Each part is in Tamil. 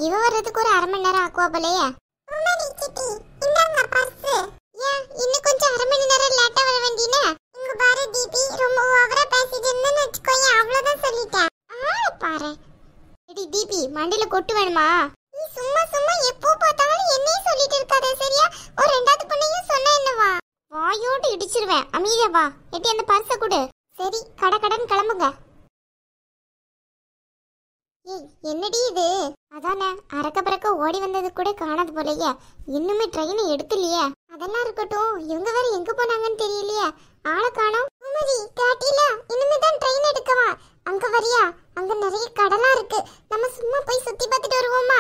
இவ வர்றதுக்கு ஒரு அரை மணி நேரம் ஆக்குவா போலயே. இன்னும் கொஞ்சம் அரை மணி நேரம் லேட்டா வர வேண்டியனே. இங்க பாரு தீபி, ரொம்ப ஓவரா பேசிட்டு இருந்தேன்னு வச்சுக்கோங்க, அவ்வளவுதான் சொல்லிட்டேன். பாரு எடி தீபி, மண்டியில கொட்டு வேணுமா? நீ சும்மா சும்மா எப்போ பார்த்தாலும் என்னையே சொல்லிட்டு இருக்காத சரியா? ஒரு ரெண்டாவது பொண்ணையும் சொன்ன என்னவா? வாயோடு இடிச்சிருவேன். அமைதியா வா. எட்டி அந்த பர்ஸை கொடு. சரி, கடன் கிளம்புங்க. ஏய், என்னடி இது? அதானே அரக்க பறக்க ஓடி வந்தது கூட காணாது போலயே. இன்னுமே ட்ரெயினை எடுக்கலையே. அதெல்லாம் இருக்கட்டும், இவங்க வேற எங்க போனாங்கன்னு தெரியலையே. ஆளை காணோம். பூமாரி கேட்டில, இனிமே தான் ட்ரெயின் எடுக்கவா? அங்க வரியா? அங்க நிறைய கடலா இருக்கு. நம்ம சும்மா போய் சுத்தி பார்த்துட்டு வருவோமா?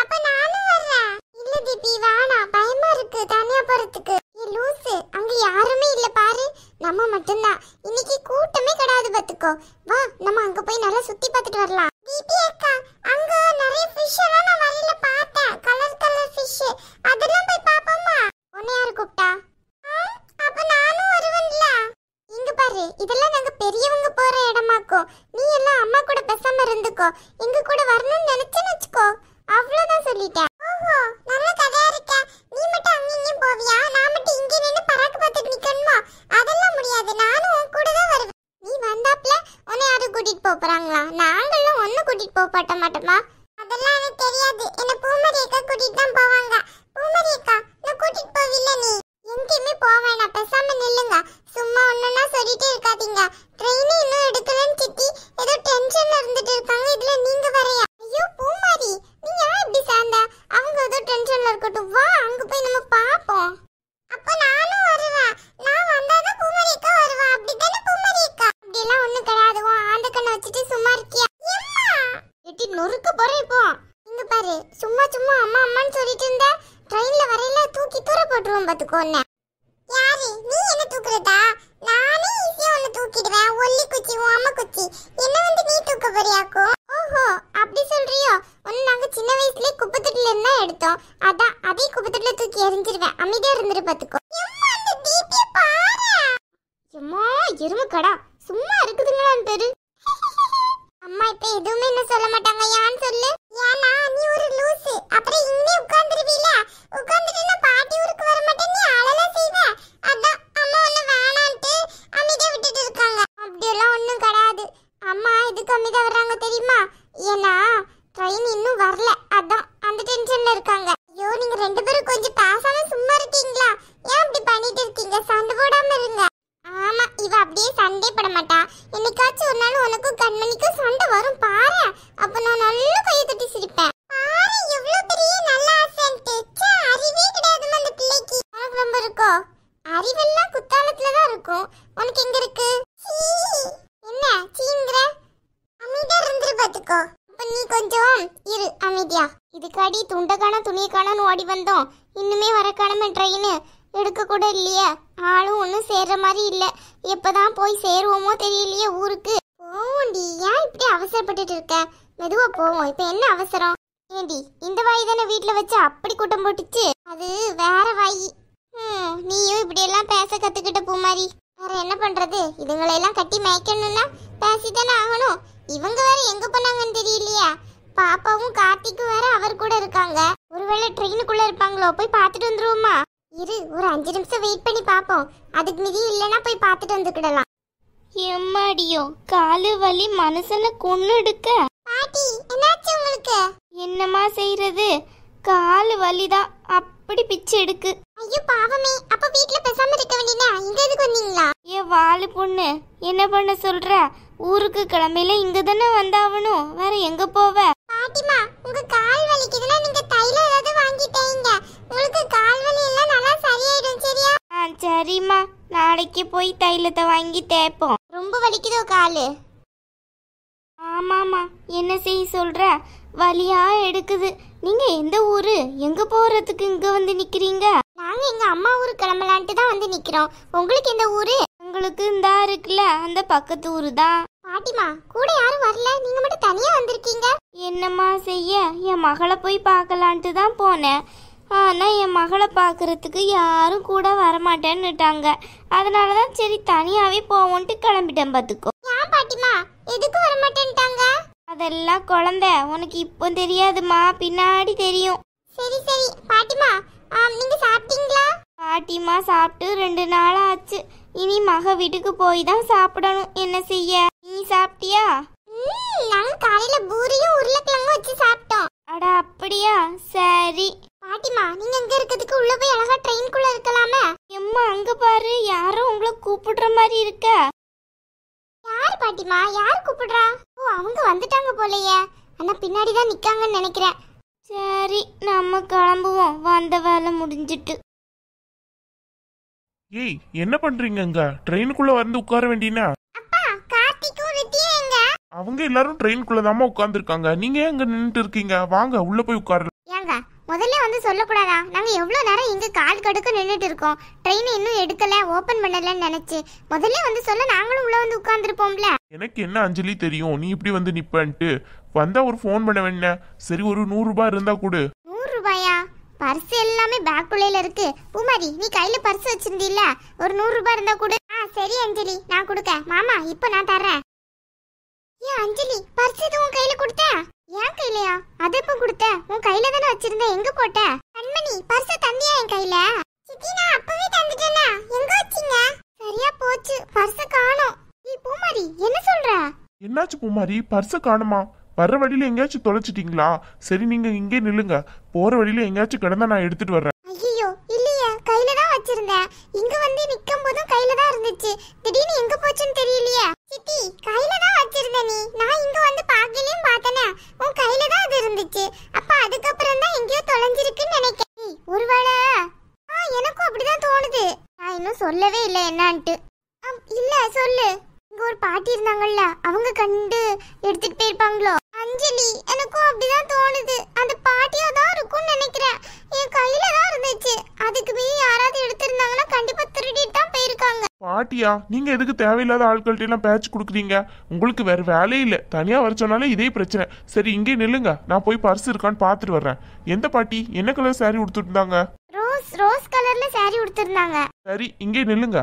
அப்ப நானும் வர்றேன். இல்ல தீபி, வேணாம், பயமா இருக்கு தனியா போறதுக்கு. ஏ லூசு, அங்க யாருமே இல்ல பாரு, நம்ம மட்டும்தான். இன்னைக்கு கூட்டமே கிடையாது பாத்துக்கோ. வா, நம்ம அங்க போய் நல்லா சுத்தி பார்த்துட்டு வரலாம். தீபி அக்கா, அங்க நிறைய ஃபிஷ் எல்லாம் நான் வழியில பார்த்தேன். கலர் ஃபிஷ், அதெல்லாம் போய் பாப்போமா? உன்னை யாரு கூப்பிட்டா? அப்ப நானும் வருவேன்ல. இங்க பாரு, இதெல்லாம் நாங்க பெரியவங்க போற இடமாக்கோ. நீ எல்லாம் அம்மா கூட பேசாம இருந்துக்கோ. எங்க கூட வரணும்னு நினைச்சேன்னு வச்சுக்கோ, அவ்வளவுதான் சொல்லிட்டேன். ஓஹோ, நல்ல கதையா இருக்க. நீ மட்டும் அங்கேயும் போவியா? நான் மட்டும் இங்கே நின்று பராக்கு பார்த்துட்டு நிக்கணுமா? அதெல்லாம் முடியாது, நானும் உன் கூட தான் வருவேன். நீ வந்தாப்ல உன்னை யாரும் கூட்டிட்டு போறாங்களா? நாங்களும் ஒன்னும் கூட்டிட்டு போக மாட்டோமா? அதெல்லாம் எனக்கு தெரியாது. என்ன பூமாரி அக்கா கூட்டிட்டு தான் போவாங்க. பூமாரி அக்கா, நான் கூட்டிட்டு போவில்ல. நீ எங்கேயுமே போவேனா, பேசாம நில்லுங்க. சும்மா ஒண்ணுன்னா சொல்லிட்டே இருக்காதீங்க. ட்ரெயின் இன்னும் எடுக்கலன்னு சித்தி ஏதோ டென்ஷன்ல இருந்துட்டு இருக்காங்க. இதுல நீங்க வரையா? ஐயோ பூமாரி, நீ ஏன் இப்படி சேர்ந்த? அவங்க ஏதோ டென்ஷன்ல இருக்கட்டும், வா அங்க போய் நம்ம பாப்போம். அப்ப நானும் வருவேன். நான் வந்தாதான் பூமாரி அக்கா வருவா. அப்படிதானே பூமாரி அக்கா? அப்படியெல்லாம் ஒண்ணும் கிடையாது. ஆந்த கண்ணை வச்சுட்டு சும்மா இருக்கியா? எட்டி நொறுக்க போறேன் இப்போ. இங்க பாரு, சும்மா சும்மா அம்மா அம்மான்னு சொல்லிட்டு இருந்த, ட்ரெயின்ல வரையில தூக்கி தூர போட்டுருவோம் பாத்துக்கோன்னு. யாரு நீ? என்ன தூக்குறதா? நானே ஈஸியா ஒன்னு தூக்கிடுவேன். ஒல்லி குச்சி, அம்மா குச்சி. என்ன வந்து நீ தூக்க போறியாக்கோ? ஓஹோ, அப்படி சொல்றியோ? ஒன்னு நாங்க சின்ன வயசுலயே குப்பத்தட்டுல இருந்தா எடுத்தோம். அதான் அதே குப்பத்தட்டுல தூக்கி எரிஞ்சிருவேன். அமைதியா இருந்துட்டு பாத்துக்கோ. எம்மா எருமை கடா, சும்மா இருக்குதுங்களான்னு பேரு. அம்மா இப்ப எதுவுமே என்ன சொல்ல மாட்டாங்க. யான்னு சொல்லு. ஏன்னா நீ ஒரு லூசு. அப்புறம் இங்கே உட்கார்ந்துருவீல. உட்கார்ந்துட்டு பாட்டி ஊருக்கு வர மாட்டேன், நீ அழலாம் செய்வ. அதான் அம்மா ஒண்ணு வேணான்ட்டு அமைதியா விட்டுட்டு இருக்காங்க. அப்படியெல்லாம் ஒண்ணும் கிடையாது. அம்மா எதுக்கு அமைதியா வர்றாங்க தெரியுமா? ஏன்னா ட்ரெயின் இன்னும் வரல, அதான் அந்த டென்ஷன்ல இருக்காங்க. ஐயோ, நீங்க ரெண்டு பேரும் கொஞ்சம் பேசாம சும்மா இருக்கீங்களா? ஏன் இப்படி பண்ணிட்டு இருக்கீங்க? சண்டை போடாம இருங்க. ஆமா, இவ அப்படியே சண்டை பட மாட்டா. என்னைக்காச்சும் ஒரு நாள் உனக்கும் கண்மணிக்கும் சண்டை வரும் பாரு. அப்ப நான் நல்ல கையை தட்டி சிரிப்பேன். பாரு எவ்வளவு பெரிய நல்ல ஆசைன்ட்டு. அறிவே கிடையாது அந்த பிள்ளைக்கு. உனக்கு ரொம்ப இருக்கோ? அறிவெல்லாம் குத்தாலத்துலதான் இருக்கும். உனக்கு எங்க இருக்கு? என்ன சீங்கிற? அமைதியா இருந்து பாத்துக்கோ. அப்ப நீ கொஞ்சம் இரு அமைதியா. இதுக்காடி துண்டக்கான துணியக்கானு ஓடி வந்தோம். இன்னுமே வரக்கானமே ட்ரெயின் எடுக்க கூட இல்லையே. ஆளும் ஒன்றும் சேர்ற மாதிரி இல்லை. எப்பதான் போய் சேருவோமோ தெரியலையே ஊருக்கு. போவோண்டி, ஏன் இப்படி அவசரப்பட்டுட்டு இருக்க? மெதுவா போவோம். இப்ப என்ன அவசரம்? ஏண்டி, இந்த வாய் தானே வீட்டுல வச்சு அப்படி கூட்டம் போட்டுச்சு. அது வேற வாய். நீயும் இப்படி எல்லாம் பேச கத்துக்கிட்ட பூமாரி. வேற என்ன பண்றது? இதுங்களையெல்லாம் கட்டி மேய்க்கணும்னா பேசித்தானே ஆகணும். இவங்க வேற எங்க போனாங்கன்னு தெரியலையா? பாப்பாவும் கார்த்திக்கும் வேற அவர் கூட இருக்காங்க. ஒருவேளை ட்ரெயினுக்குள்ள இருப்பாங்களோ? போய் பார்த்துட்டு வந்துருவோமா? இரு, ஒரு 5 நிமிஷம் வெயிட் பண்ணி பாப்போம். அதுக்கு மீறி இல்லைன்னா போய் பார்த்துட்டு வந்துக்கிடலாம். எம்மாடியோ, காலு வலி மனுஷனை கொன்னு எடுக்க. பாட்டி, என்னாச்சு உங்களுக்கு? என்னமா செய்யறது, காலு வலிதான் அப்படி பிச்சு எடுக்கு. ஐயோ பாவமே, அப்ப வீட்ல பேசாம இருக்க வேண்டியதா? இங்க எதுக்கு வந்தீங்களா? ஏ வாலு பொண்ணு, என்ன பண்ண சொல்ற? ஊருக்கு கிளம்பையில இங்க தானே வந்தாவணும், வேற எங்க போவ? பாட்டிமா, உங்க கால் வலிக்குதுன்னா நீங்க தைலம் ஏதாவது வாங்கிட்டீங்க. உங்களுக்கு கால் வலி எல்லாம் நல்லா சரியாயிடும் சரியா? சரிம்மா, நாளைக்கு போய் தைலத்தை வாங்கி தேய்ப்போம். ரொம்ப வலிக்குதோ காலு? ஆமாமா, என்ன செய்ய சொல்ற? வலியா எடுக்குது. நீங்க எந்த ஊரு? எங்க போறதுக்கு இங்க வந்து நிக்கிறீங்க? நாங்க எங்க அம்மா ஊரு கிளம்பலான்ட்டு தான் வந்து நிக்கிறோம். உங்களுக்கு எந்த ஊரு? உங்களுக்கு இந்தா இருக்குல்ல, அந்த பக்கத்து ஊரு தான். பாட்டிமா, கூட யாரும் வரல, நீங்க மட்டும் தனியா வந்திருக்கீங்க. என்னம்மா செய்ய, என் மகளை போய் பார்க்கலான்ட்டு தான் போனேன். ஆனா என் மகளை பார்க்கறதுக்கு யாரும் கூட வரமாட்டேன்னுட்டாங்க. அதனாலதான் சரி தனியாவே போவோன்ட்டு கிளம்பிட்டேன் பாத்துக்கோ. ஏன் பாட்டிமா, எதுக்கு வரமாட்டேன்ட்டாங்க? அதெல்லாம் குழந்தை உனக்கு இப்போ தெரியாதுமா, பின்னாடி தெரியும். சரி சரி பாட்டிமா, நீங்க சாப்பிட்டீங்களா? பாட்டிமா சாப்பிட்டு 2 நாள் ஆச்சு. இனி மக வீட்டுக்கு போய் தான் சாப்பிடணும். என்ன செய்ய? நீ சாப்பிட்டியா? நாங்க காலையில பூரியும் உருளைக்கிழங்கும் வச்சு சாப்பிட்டோம். அட அப்படியா, சரி. பாட்டிமா, நீங்க எங்க இருக்கிறதுக்கு உள்ள போய் அழகா ட்ரெயின்குள்ள இருக்கலாமே. எம்மா அங்க பாரு, யாரோ உங்களை கூப்பிடுற மாதிரி இருக்க. யார் பாட்டிமா? யார் கூப்பிடுறா? ஓ, அவங்க வந்துட்டாங்க போலயே. ஆனா பின்னாடி தான் நிக்காங்கன்னு நினைக்கிறேன். சரி, நம்ம கிளம்புவோம், வந்த வேலை முடிஞ்சிட்டு. ஏய், என்ன பண்றீங்க? ட்ரெயினுக்குள்ள வந்து உட்கார வேண்டியனா? அப்பா, கார்த்திக்கும் ரித்தியும் எங்க? அவங்க எல்லாரும் ட்ரெயினுக்குள்ள தாமா உட்கார்ந்துருக்காங்க. நீங்க ஏன் அங்க நின்னுட்டு இருக்கீங்க? வாங்க உள்ள போய் உட்காரலாம். ஏங்க, முதல்ல வந்து சொல்லக்கூடாதா? நாங்க எவ்வளவு நேரம் இங்க கால் கடுக்க நின்னுட்டு இருக்கோம். ட்ரெயின் இன்னும் எடுக்கல, ஓபன் பண்ணலன்னு நினைச்சு முதல்ல வந்து சொல்ல நாங்களும் உள்ள வந்து உட்கார்ந்துருப்போம்ல. எனக்கு என்ன அஞ்சலி தெரியும் நீ இப்படி வந்து நிப்பன்ட்டு? வந்தா ஒரு ஃபோன் பண்ண வேண்டிய. சரி, ஒரு 100 ரூபாய் இருந்தா கொடு. 100 ரூபாயா? பர்ஸ் எல்லாமே பேக்குள்ளேல இருக்கு. பூமாரி, நீ கையில பர்ஸ் வச்சிருந்தீல்ல, ஒரு 100 ரூபாய் இருந்தா கொடு. சரி அஞ்சலி, நான் கொடுக்க. மாமா, இப்போ நான் தர்றேன். ஏன் அஞ்சலி, பர்ஸ் எதுவும் உன் கையில கொடுத்த? என் கையிலயா? அது எப்ப கொடுத்த? உன் கையில தானே வச்சிருந்த, எங்க போட்ட? கண்மணி, பர்ஸ் தந்தியா என் கையில? சித்தி, நான் அப்பவே தந்துட்டேனா? எங்க வச்சீங்க? சரியா போச்சு, பர்ஸ் காணோம். நீ பூமாரி, என்ன சொல்ற? என்னாச்சு பூமாரி, பர்ஸ காணுமா? வர்ற வழியில எங்கேயாச்சும் தொலைச்சிட்டீங்களா? சரி, நீங்க இங்கே நில்லுங்க. போற வழியில எங்கேயாச்சும் கிடந்தா நான் எடுத்துட்டு வர்றேன். ஐயோ, இல்லையே, கையில தான் வச்சிருந்தேன். இங்க வந்து நிக்கும் போதும் கையில தான் இருந்துச்சு. திடீர்னு எங்க போச்சுன்னு தெரியலையே. சித்தி, கையில தான் வச்சிருந்த நீ. நான் இங்க வந்து பாக்கலையும் பார்த்தனே. உன் கையில தான் அது இருந்துச்சு. அப்ப அதுக்கப்புறம் தான் எங்கேயோ தொலைஞ்சிருக்குன்னு நினைக்கிறேன். ஒருவேளை எனக்கும் அப்படிதான் தோணுது. நான் இன்னும் சொல்லவே இல்லை என்னான்ட்டு. இல்ல, சொல்லு. இங்க ஒரு பாட்டி இருந்தாங்கல்ல, அவங்க கண்டு எடுத்துட்டு போயிருப்பாங்களோ? அஞ்சலி, எனக்கும் அப்படிதான் தோணுது. அந்த பாட்டியா தான் இருக்கும்னு நினைக்கிறேன். என் கையில தான் இருந்துச்சு. அதுக்கு மீறி யாராவது எடுத்திருந்தாங்கன்னா கண்டிப்பா திருடிட்டு தான் போயிருக்காங்க. பாட்டியா? நீங்க எதுக்கு தேவையில்லாத ஆட்கள்ட்ட எல்லாம் பேச்சு கொடுக்குறீங்க? உங்களுக்கு வேற வேலையே இல்ல. தனியா வர சொன்னாலே இதே பிரச்சனை. சரி, இங்கே நில்லுங்க, நான் போய் பர்ஸ் இருக்கான்னு பாத்துட்டு வர்றேன். எந்த பாட்டி? என்ன கலர் சாரி உடுத்துட்டாங்க? ரோஸ் கலர்ல சாரி உடுத்திருந்தாங்க. சரி, இங்கே நில்லுங்க.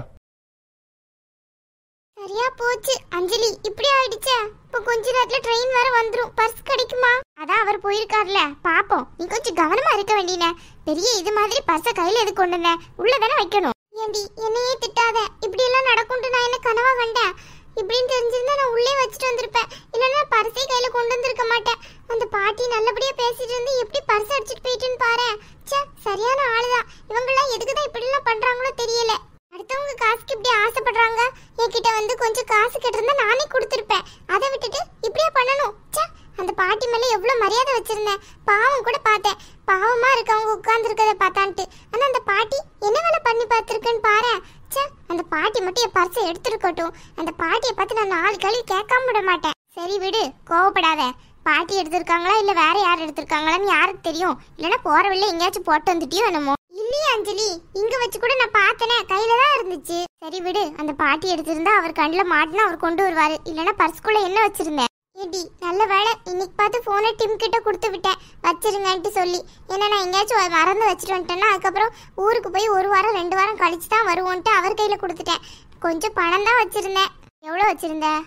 சரியா போச்சு அஞ்சலி, இப்படி ஆயிடுச்சே. இப்ப கொஞ்ச நேரத்துல ட்ரெயின் வேற வந்துரும். பர்ஸ் கிடைக்குமா? அதான் அவர் போயிருக்காருல, பாப்போம். நீ கொஞ்சம் கவனமா இருக்க வேண்டியன. பெரிய இது மாதிரி பர்ஸ கையில எது கொண்டு வந்த? உள்ளதானே வைக்கணும். ஏண்டி, என்னையே திட்டாத. இப்படி எல்லாம் நடக்கும்னு நான் என்ன கனவா கண்டேன்? இப்படின்னு தெரிஞ்சிருந்தா நான் உள்ளே வச்சுட்டு வந்திருப்பேன். இல்லைன்னா பர்ஸை கையில கொண்டு வந்திருக்க மாட்டேன். அந்த பாட்டி நல்லபடியா பேசிட்டு இருந்து எப்படி பர்ஸ் அடிச்சுட்டு போயிட்டுன்னு பாரு. சே, சரியான ஆளுதான். இவங்கெல்லாம் எதுக்குதான் இப்படி எல்லாம் பண்றாங்களோ தெரியல. அடுத்தவங்க காசுக்கு இப்படி ஆசைப்படுறாங்க. என்கிட்ட வந்து கொஞ்சம் காசு கேட்டிருந்தா நானே கொடுத்துருப்பேன். அதை விட்டுட்டு இப்படியே பண்ணணும். சே, அந்த பாட்டி மேல எவ்வளவு மரியாதை வச்சிருந்தேன். பாவம் கூட பார்த்தேன். பாவமா இருக்கு அவங்க உட்கார்ந்து இருக்கத பார்த்தான்ட்டு. ஆனா அந்த பாட்டி என்ன வேலை பண்ணி பார்த்திருக்குன்னு பாரு. சே, அந்த பாட்டி மட்டும் என் பர்ஸை எடுத்துருக்கட்டும். அந்த பாட்டியை பார்த்து நான் 4 கேள்வி கேட்காம விட மாட்டேன். சரி விடு, கோவப்படாத. பாட்டி எடுத்திருக்காங்களா இல்ல வேற யார் எடுத்திருக்காங்களான்னு யாருக்கு தெரியும்? இல்லைன்னா போற வழியில எங்கேயாச்சும் போட்டு வந்துட்டியோ என்னமோ. இல்லையே அஞ்சலி, இங்க வச்சு கூட நான் பார்த்தனே, கையில தான் இருந்துச்சு. சரி விடு, அந்த பாட்டி எடுத்திருந்தா அவர் கண்ணில் மாட்டினா அவர் கொண்டு வருவாரு. இல்லைன்னா பர்ஸ்குள்ள என்ன வச்சிருந்தேன்? ஏடி, நல்ல வேலை இன்னைக்கு பார்த்து போனை டிம் கிட்ட கொடுத்து விட்டேன், வச்சிருங்கன்ட்டு சொல்லி. ஏன்னா நான் எங்கேயாச்சும் மறந்து வச்சுட்டு வந்துட்டேன்னா அதுக்கப்புறம் ஊருக்கு போய் 1 வாரம் 2 வாரம் கழிச்சு தான் வருவோன்ட்டு அவர் கையில கொடுத்துட்டேன். கொஞ்சம் பணம் தான் வச்சிருந்தேன். எவ்வளோ வச்சிருந்தேன்?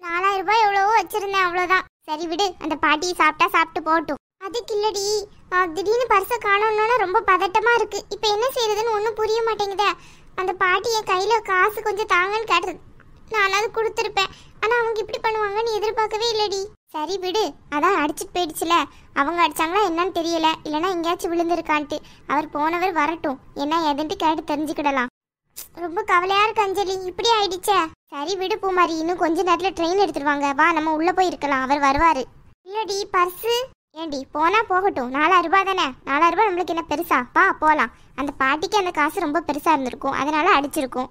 4000 ரூபாய் எவ்வளவோ வச்சிருந்தேன், அவ்வளோதான். சரி விடு, அந்த பாட்டி சாப்பிட்டா சாப்பிட்டு போட்டும். அதுக்கு இல்லடி, திடீர்னு பர்ஸை காணோம்னா ரொம்ப பதட்டமா இருக்கு. இப்போ என்ன செய்யறதுன்னு ஒன்றும் புரிய மாட்டேங்குதே. அந்த பாட்டி என் கையில காசு கொஞ்சம் தாங்கன்னு கேட்டது, நான் அது கொடுத்துருப்பேன். ஆனா அவங்க இப்படி பண்ணுவாங்கன்னு எதிர்பார்க்கவே இல்லடி. சரி விடு, அதான் அடிச்சுட்டு போயிடுச்சுல. அவங்க அடிச்சாங்களா என்னன்னு தெரியல, இல்லைன்னா எங்கேயாச்சும் விழுந்திருக்கான்ட்டு. அவர் போனவர் வரட்டும், என்ன ஏதுன்ட்டு கேட்டு தெரிஞ்சுக்கிடலாம். ரொம்ப கவலையா இருக்கு அஞ்சலி, இப்படி ஆயிடுச்சே. சரி விடு பூமாரி, இன்னும் கொஞ்ச நேரத்துல ட்ரெயின் எடுத்துருவாங்க. வா, நம்ம உள்ள போய் இருக்கலாம், அவர் வருவாரு. இல்லடி பர்ஸு? ஏண்டி, போனா போகட்டும். 4000 ரூபாய் தானே. 4000 ரூபாய் நம்மளுக்கு என்ன பெருசா? வா போலாம். அந்த பாட்டிக்கு அந்த காசு ரொம்ப பெருசா இருந்திருக்கும், அதனால அடிச்சிருக்கும்.